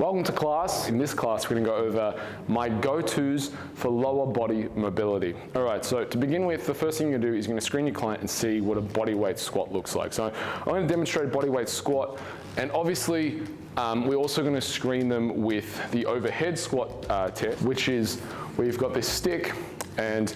Welcome to class. In this class, we're going to go over my go-tos for lower body mobility. All right, so to begin with, the first thing you're going to do is you're going to screen your client and see what a body weight squat looks like. So I'm going to demonstrate a body weight squat, and obviously we're also going to screen them with the overhead squat test, which is where you've got this stick and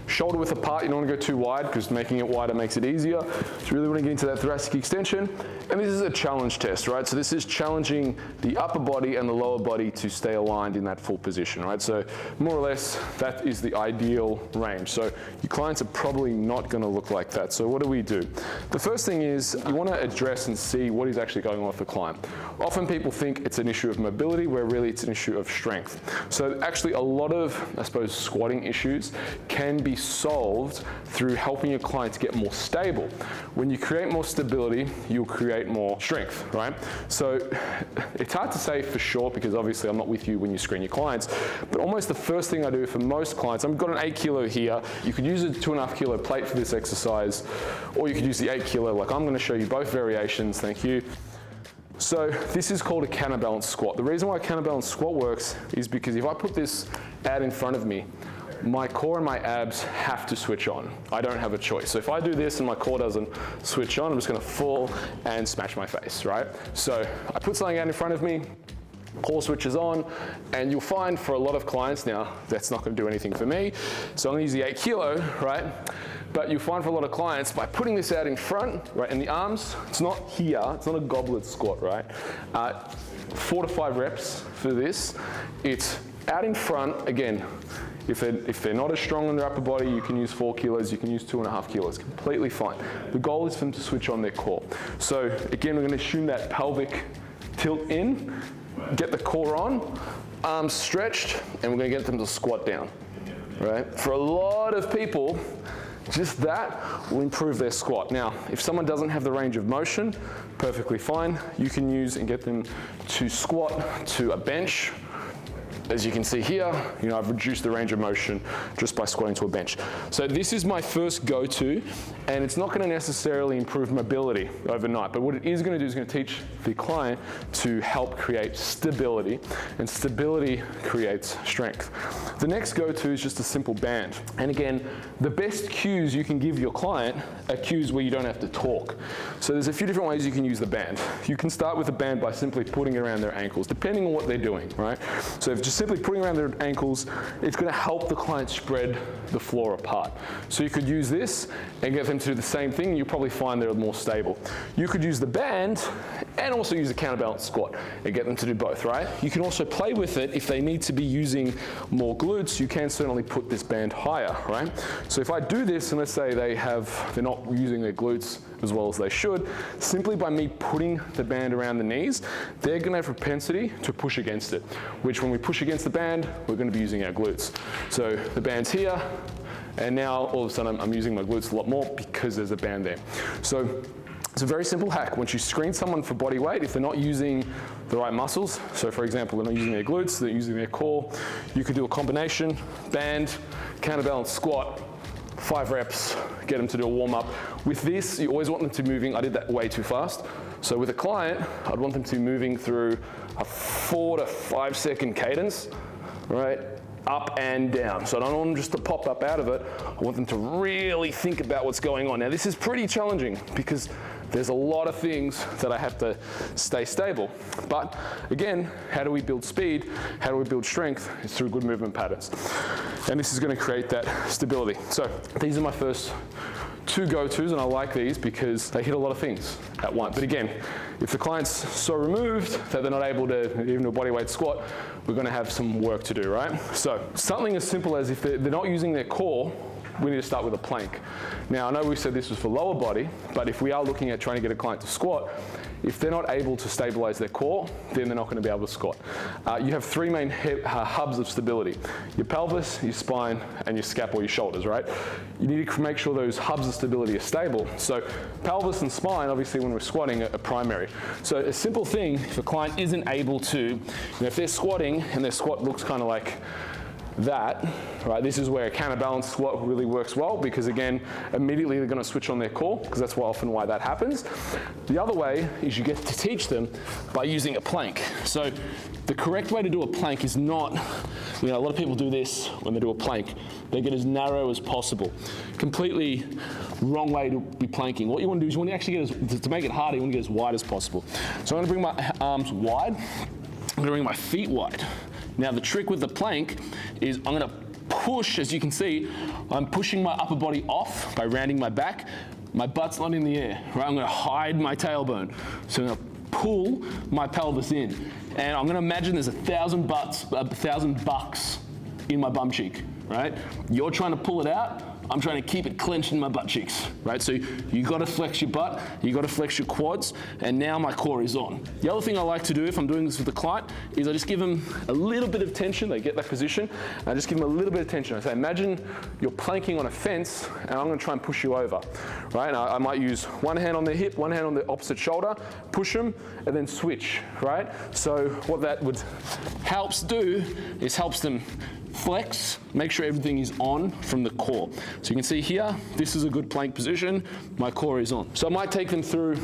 shoulder width apart. You don't want to go too wide because making it wider makes it easier. So you really want to get into that thoracic extension. And this is a challenge test, right? So this is challenging the upper body and the lower body to stay aligned in that full position, right? So more or less, that is the ideal range. So your clients are probably not going to look like that. So what do? The first thing is you want to address and see what is actually going on with the client. Often people think it's an issue of mobility, where really it's an issue of strength. So actually a lot of, I suppose, squatting issues can be solved through helping your clients get more stable. When you create more stability, you'll create more strength, right? So it's hard to say for sure because obviously I'm not with you when you screen your clients, but almost the first thing I do for most clients, I've got an 8 kilo here. You could use a 2.5 kilo plate for this exercise, or you could use the 8 kilo, like I'm going to show you both variations, thank you. So this is called a counterbalance squat. The reason why a counterbalance squat works is because if I put this out in front of me, my core and my abs have to switch on. I don't have a choice. So if I do this and my core doesn't switch on, I'm just going to fall and smash my face, right? So I put something out in front of me, core switches on, and you'll find for a lot of clients now, that's not going to do anything for me. So I'm going to use the 8 kilo, right? But you'll find for a lot of clients, by putting this out in front, right, and the arms, it's not here, it's not a goblet squat, right? 4 to 5 reps for this. It's out in front, again, if they're not as strong in their upper body, you can use 4 kilos, you can use 2.5 kilos, completely fine. The goal is for them to switch on their core. So again, we're going to assume that pelvic tilt in, get the core on, arms stretched, and we're going to get them to squat down, right? For a lot of people, just that will improve their squat. Now, if someone doesn't have the range of motion, perfectly fine. You can use and get them to squat to a bench. As you can see here, I've reduced the range of motion just by squatting to a bench. So this is my first go-to, and it's not going to necessarily improve mobility overnight, but what it is going to do is going to teach the client to help create stability, and stability creates strength. The next go-to is just a simple band. And again, the best cues you can give your client are cues where you don't have to talk. So there's a few different ways you can use the band. You can start with a band by simply putting it around their ankles, depending on what they're doing, right? So if just simply putting around their ankles, it's going to help the client spread the floor apart. So you could use this and get them to do the same thing, and you'll probably find they're more stable. You could use the band and also use a counterbalance squat and get them to do both, right? You can also play with it if they need to be using more glutes. You can certainly put this band higher, right? So if I do this, and let's say they're not using their glutes as well as they should, simply by me putting the band around the knees, they're going to have propensity to push against it, which when we push against the band, we're going to be using our glutes. So the band's here, and now all of a sudden I'm using my glutes a lot more because there's a band there. So it's a very simple hack. Once you screen someone for body weight, if they're not using the right muscles, so for example, they're not using their glutes, they're using their core, you could do a combination, band, counterbalance squat, 5 reps, get them to do a warm up. With this, you always want them to be moving. I did that way too fast. So with a client, I'd want them to be moving through a 4 to 5 second cadence, right? Up and down. So I don't want them just to pop up out of it. I want them to really think about what's going on. Now this is pretty challenging because there's a lot of things that I have to stay stable. But again, how do we build speed? How do we build strength? It's through good movement patterns. And this is going to create that stability. So these are my first 2 go-tos, and I like these because they hit a lot of things at once. But again, if the client's so removed that they're not able to even do a bodyweight squat, we're going to have some work to do, right? So something as simple as if they're not using their core, we need to start with a plank. Now I know we said this was for lower body, but if we are looking at trying to get a client to squat, if they're not able to stabilize their core, then they're not going to be able to squat. You have 3 main hubs of stability: your pelvis, your spine, and your scap or your shoulders, right? You need to make sure those hubs of stability are stable. So pelvis and spine, obviously when we're squatting, are primary. So a simple thing, if a client isn't able to, if they're squatting and their squat looks kind of like that, right, this is where a counterbalance squat really works well, because again, immediately they're going to switch on their core, because that's often why that happens. The other way is you get to teach them by using a plank. So the correct way to do a plank is not, a lot of people do this when they do a plank. They get as narrow as possible. Completely wrong way to be planking. What you want to do is you want to actually get, to make it harder, you want to get as wide as possible. So I'm going to bring my arms wide. I'm going to bring my feet wide. Now the trick with the plank is I'm going to push, as you can see, I'm pushing my upper body off by rounding my back. My butt's not in the air, right? I'm going to hide my tailbone. So I'm going to pull my pelvis in. And I'm going to imagine there's 1,000 bucks in my bum cheek, right? You're trying to pull it out. I'm trying to keep it clenched in my butt cheeks, right? So you got to flex your butt, you got to flex your quads, and now my core is on. The other thing I like to do if I'm doing this with the client is I just give them a little bit of tension. They get that position, and I just give them a little bit of tension. I say, imagine you're planking on a fence, and I'm going to try and push you over, right? And I might use one hand on their hip, one hand on the opposite shoulder, push them, and then switch, right? So what that would helps do is helps them flex, make sure everything is on from the core. So you can see here, this is a good plank position, my core is on. So I might take them through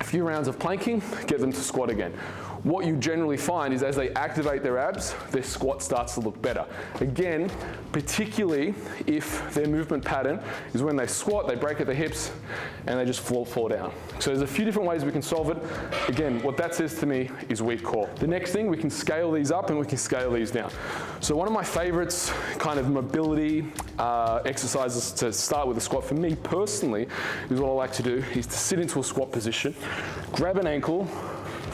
a few rounds of planking, get them to squat again. What you generally find is as they activate their abs, their squat starts to look better. Again, particularly if their movement pattern is when they squat, they break at the hips, and they just fall down. So there's a few different ways we can solve it. Again, what that says to me is weak core. The next thing, we can scale these up and we can scale these down. So one of my favorites kind of mobility exercises to start with a squat for me personally is what I like to do is to sit into a squat position, grab an ankle,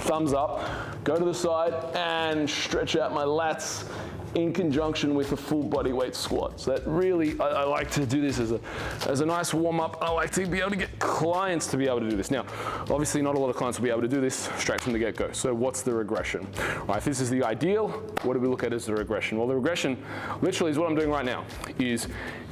thumbs up, go to the side and stretch out my lats in conjunction with a full body weight squat. So that really, I like to do this as a nice warm up. I like to be able to get clients to be able to do this. Now, obviously not a lot of clients will be able to do this straight from the get-go. So what's the regression? Right, if this is the ideal, what do we look at as the regression? Well, the regression literally is what I'm doing right now, is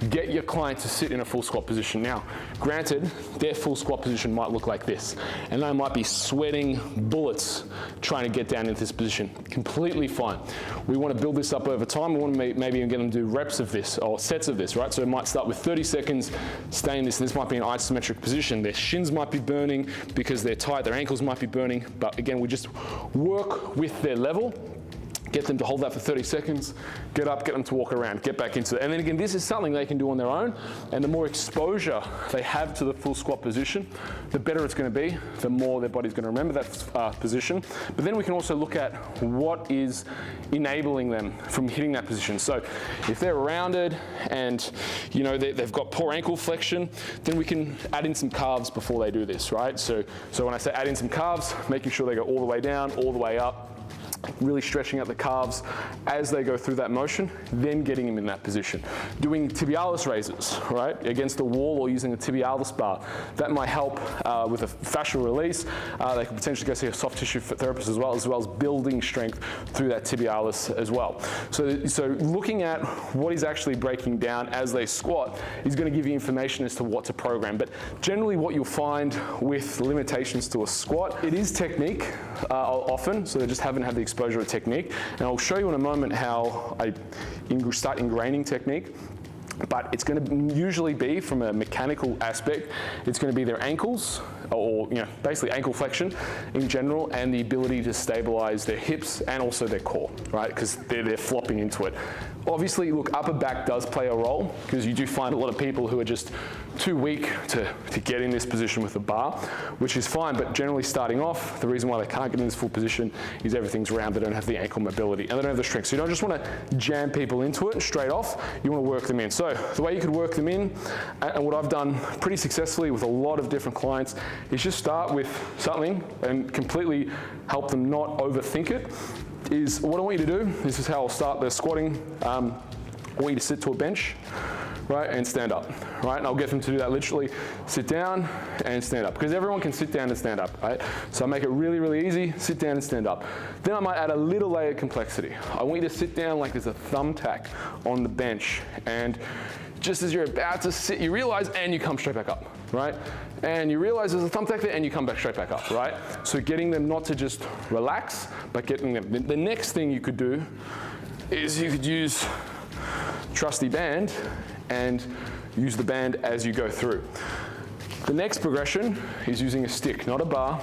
get your client to sit in a full squat position. Now, granted, their full squat position might look like this, and they might be sweating bullets trying to get down into this position. Completely fine. We want to build this up over time. We want to maybe get them to do reps of this or sets of this, right? So it might start with 30 seconds, stay in this, and this might be an isometric position. Their shins might be burning because they're tight, their ankles might be burning, but again, we just work with their level. Get them to hold that for 30 seconds, get up, get them to walk around, get back into it. And then again, this is something they can do on their own, and the more exposure they have to the full squat position, the better it's going to be, the more their body's going to remember that position. But then we can also look at what is enabling them from hitting that position. So if they're rounded and they've got poor ankle flexion, then we can add in some calves before they do this, right? So when I say add in some calves, making sure they go all the way down, all the way up, really stretching out the calves as they go through that motion, then getting them in that position. Doing tibialis raises, right, against the wall or using a tibialis bar. That might help with a fascial release. They could potentially go see a soft tissue therapist as well as building strength through that tibialis as well. So looking at what is actually breaking down as they squat is going to give you information as to what to program. But generally what you'll find with limitations to a squat, it is technique often, so they just haven't had the exposure of technique. And I'll show you in a moment how I start ingraining technique. But it's going to usually be, from a mechanical aspect, it's going to be their ankles, or basically ankle flexion in general, and the ability to stabilize their hips and also their core, right? Because they're flopping into it. Obviously, look, upper back does play a role, because you do find a lot of people who are just too weak to get in this position with the bar, which is fine, but generally starting off, the reason why they can't get in this full position is everything's round, they don't have the ankle mobility, and they don't have the strength. So you don't just want to jam people into it straight off, you want to work them in. So the way you could work them in, and what I've done pretty successfully with a lot of different clients, is just start with something and completely help them not overthink it. Is what I want you to do, this is how I'll start the squatting. I want you to sit to a bench, right, and stand up, right? And I'll get them to do that literally, sit down and stand up, because everyone can sit down and stand up, right? So I make it really, really easy, sit down and stand up. Then I might add a little layer of complexity. I want you to sit down like there's a thumbtack on the bench, and just as you're about to sit, you realize, and you come straight back up, right? And you realize there's a thumbtack there, and you come back straight back up, right? So getting them not to just relax, but getting them. The next thing you could do is you could use trusty band and use the band as you go through. The next progression is using a stick, not a bar.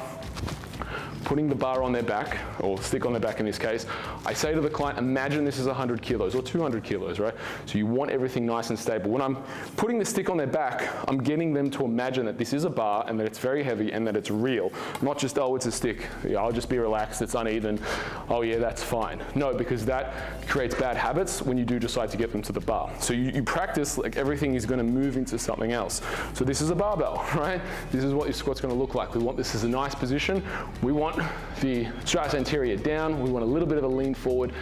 Putting the bar on their back, or stick on their back in this case. I say to the client, imagine this is 100 kilos or 200 kilos, right? So you want everything nice and stable. When I'm putting the stick on their back, I'm getting them to imagine that this is a bar and that it's very heavy and that it's real. Not just, oh, it's a stick. Yeah, I'll just be relaxed, it's uneven. Oh yeah, that's fine. No, because that creates bad habits when you do decide to get them to the bar. So you practice like everything is gonna move into something else. So this is a barbell, right? This is what your squat's gonna look like. We want this as a nice position. We want the stratus anterior down, we want a little bit of a lean forward,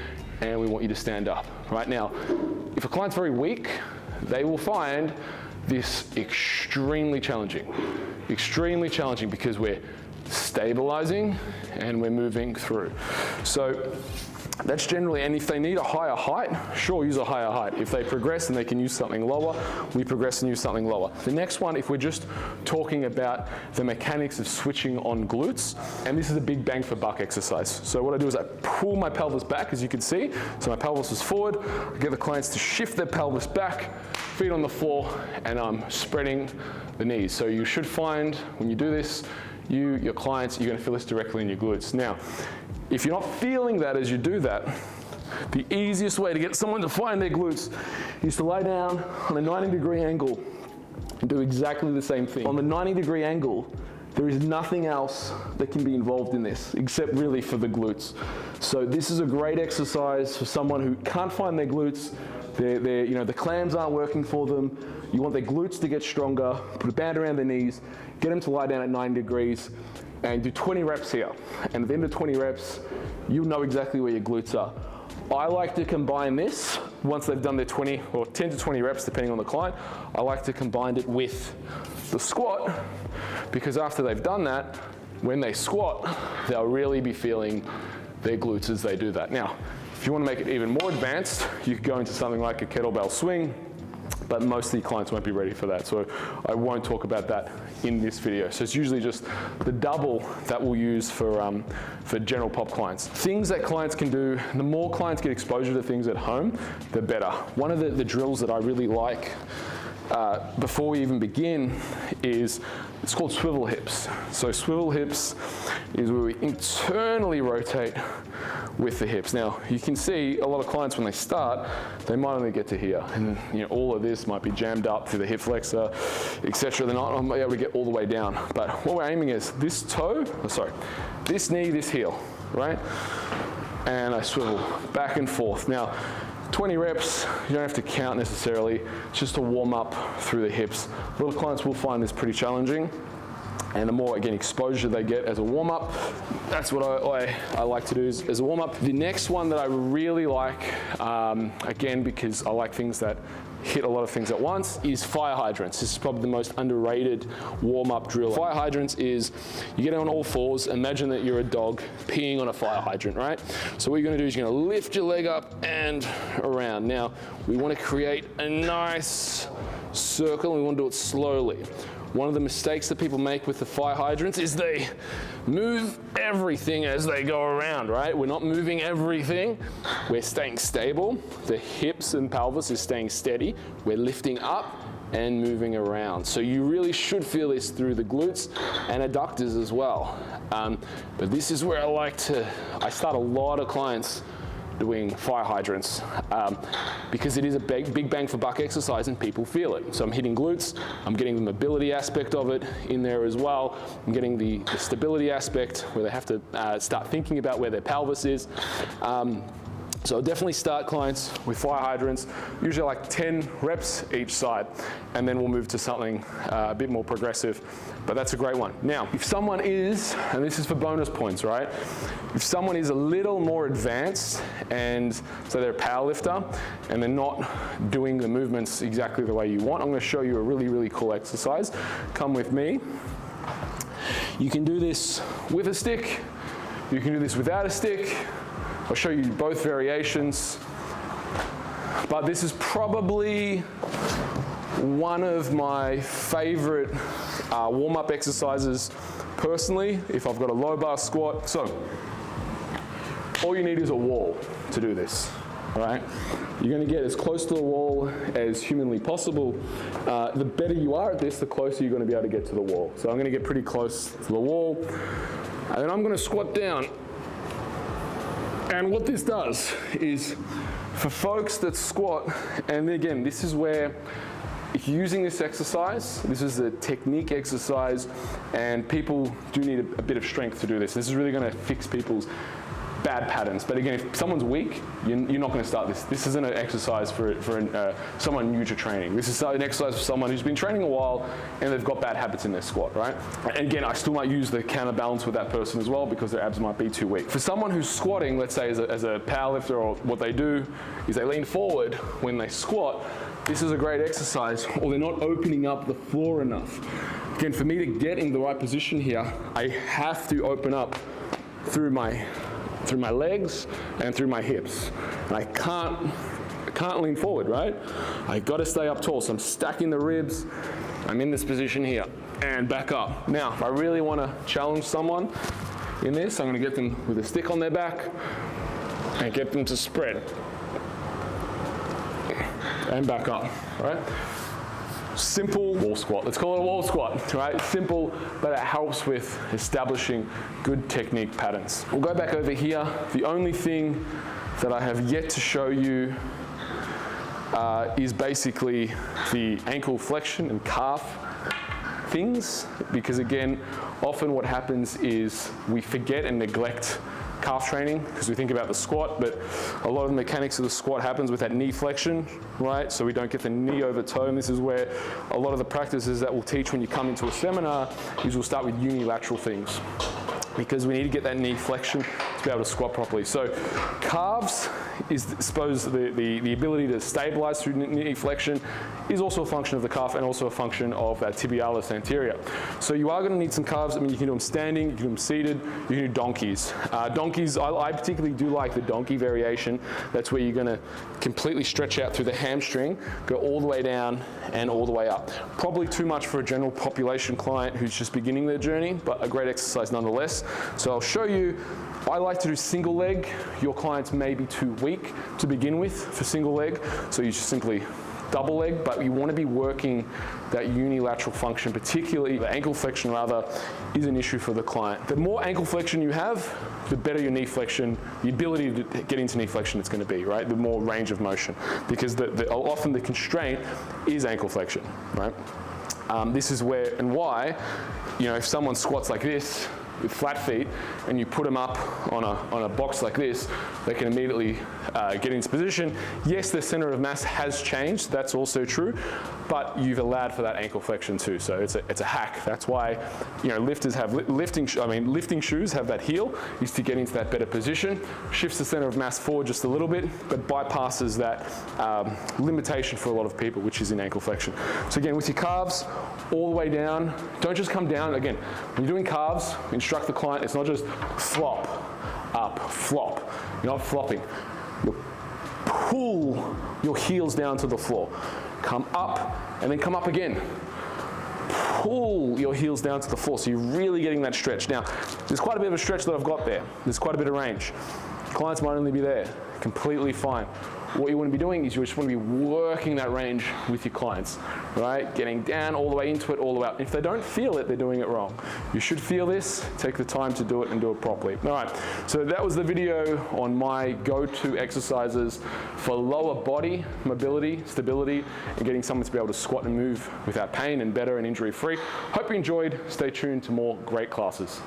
and we want you to stand up. Right now, if a client's very weak, they will find this extremely challenging because we're stabilizing and we're moving through. So that's generally, and if they need a higher height, sure, use a higher height. If they progress and they can use something lower, we progress and use something lower. The next one, if we're just talking about the mechanics of switching on glutes, and this is a big bang for buck exercise. So what I do is I pull my pelvis back, as you can see. So my pelvis is forward. I get the clients to shift their pelvis back, feet on the floor, and I'm spreading the knees. So you should find, when you do this, your clients, you're gonna feel this directly in your glutes. Now, if you're not feeling that as you do that, the easiest way to get someone to find their glutes is to lie down on a 90-degree angle and do exactly the same thing. On the 90-degree angle, there is nothing else that can be involved in this except really for the glutes. So this is a great exercise for someone who can't find their glutes. The clams aren't working for them. You want their glutes to get stronger, put a band around their knees, get them to lie down at 90 degrees, and do 20 reps here. And at the end of 20 reps, you'll know exactly where your glutes are. I like to combine this, once they've done their 20 or 10 to 20 reps, depending on the client, I like to combine it with the squat, because after they've done that, when they squat, they'll really be feeling their glutes as they do that. Now, if you want to make it even more advanced, you could go into something like a kettlebell swing, but most of the clients won't be ready for that, so I won't talk about that in this video. So it's usually just the double that we'll use for general pop clients. Things that clients can do, the more clients get exposure to things at home, the better. One of the drills that I really like before we even begin is, it's called swivel hips. So swivel hips is where we internally rotate with the hips. Now, you can see a lot of clients when they start, they might only get to here. And all of this might be jammed up through the hip flexor, etc. They're not able to get all the way down. But what we're aiming is this toe, this knee, this heel, right? And I swivel back and forth. Now, 20 reps, you don't have to count necessarily, it's just to warm up through the hips. A lot of clients will find this pretty challenging, and the more, again, exposure they get as a warm-up, that's what I like to do as a warm-up. The next one that I really like, again, because I like things that hit a lot of things at once, is fire hydrants. This is probably the most underrated warm-up drill. Fire hydrants is, you get on all fours, imagine that you're a dog peeing on a fire hydrant, right? So what you're gonna do is you're gonna lift your leg up and around. Now, we wanna create a nice circle, and we wanna do it slowly. One of the mistakes that people make with the fire hydrants is they move everything as they go around, right? We're not moving everything. We're staying stable. The hips and pelvis is staying steady. We're lifting up and moving around. So you really should feel this through the glutes and adductors as well. But this is where I start a lot of clients doing fire hydrants because it is a big bang for buck exercise and people feel it. So I'm hitting glutes, I'm getting the mobility aspect of it in there as well. I'm getting the stability aspect where they have to start thinking about where their pelvis is. So I'll definitely start clients with fire hydrants, usually like 10 reps each side, and then we'll move to something a bit more progressive, but that's a great one. Now, if someone is, and this is for bonus points, right? If someone is a little more advanced, and so they're a power lifter, and they're not doing the movements exactly the way you want, I'm gonna show you a really, really cool exercise. Come with me. You can do this with a stick, you can do this without a stick. I'll show you both variations, but this is probably one of my favorite warm-up exercises personally, if I've got a low bar squat. So all you need is a wall to do this. all right? You're gonna get as close to the wall as humanly possible. The better you are at this, the closer you're gonna be able to get to the wall. So I'm gonna get pretty close to the wall, and then I'm gonna squat down. And what this does is, for folks that squat, and again, this is where, if you're using this exercise, this is a technique exercise, and people do need a bit of strength to do this. This is really gonna fix people's bad patterns. But again, if someone's weak, you're not gonna start this. This isn't an exercise for someone new to training. This is an exercise for someone who's been training a while and they've got bad habits in their squat, right? And again, I still might use the counterbalance with that person as well because their abs might be too weak. For someone who's squatting, let's say as a powerlifter, or what they do is they lean forward when they squat, this is a great exercise, or they're not opening up the floor enough. Again, for me to get in the right position here, I have to open up through my legs and through my hips. And I can't lean forward, right? I gotta stay up tall. So I'm stacking the ribs. I'm in this position here and back up. Now, if I really wanna challenge someone in this, I'm gonna get them with a stick on their back and get them to spread. And back up, right? Simple wall squat. Let's call it a wall squat, right? Simple, but it helps with establishing good technique patterns. We'll go back over here. The only thing that I have yet to show you is basically the ankle flexion and calf things, because again, often what happens is we forget and neglect calf training because we think about the squat, but a lot of the mechanics of the squat happens with that knee flexion, right? So we don't get the knee over toe, and this is where a lot of the practices that we'll teach when you come into a seminar is we'll start with unilateral things, because we need to get that knee flexion to be able to squat properly. So calves is, I suppose, the ability to stabilize through knee flexion is also a function of the calf and also a function of that tibialis anterior. So you are going to need some calves. I mean, you can do them standing, you can do them seated, you can do donkeys. Donkeys, I particularly do like the donkey variation. That's where you're going to completely stretch out through the hamstring, go all the way down and all the way up. Probably too much for a general population client who's just beginning their journey, but a great exercise nonetheless. So I'll show you. I like to do single leg. Your clients may be too weak to begin with for single leg, so you just simply double leg, but you want to be working that unilateral function, particularly the ankle flexion rather, is an issue for the client. The more ankle flexion you have, the better your knee flexion, the ability to get into knee flexion it's going to be, right? The more range of motion, because often the constraint is ankle flexion, right? This is where and why, if someone squats like this, with flat feet, and you put them up on a box like this, they can immediately get into position. Yes, their center of mass has changed, that's also true, but you've allowed for that ankle flexion too, so it's a hack. That's why lifters have lifting shoes have that heel, is to get into that better position, shifts the center of mass forward just a little bit, but bypasses that limitation for a lot of people, which is in ankle flexion. So again, with your calves, all the way down, don't just come down. Again, when you're doing calves, instruct the client, it's not just flop, up, flop. You're not flopping. You pull your heels down to the floor. Come up, and then come up again. Pull your heels down to the floor, so you're really getting that stretch. Now, there's quite a bit of a stretch that I've got there. There's quite a bit of range. Clients might only be there, completely fine. What you want to be doing is you just want to be working that range with your clients, right? Getting down all the way into it, all the way up. If they don't feel it, they're doing it wrong. You should feel this, take the time to do it and do it properly. All right, so that was the video on my go-to exercises for lower body mobility, stability, and getting someone to be able to squat and move without pain and better and injury-free. Hope you enjoyed. Stay tuned to more great classes.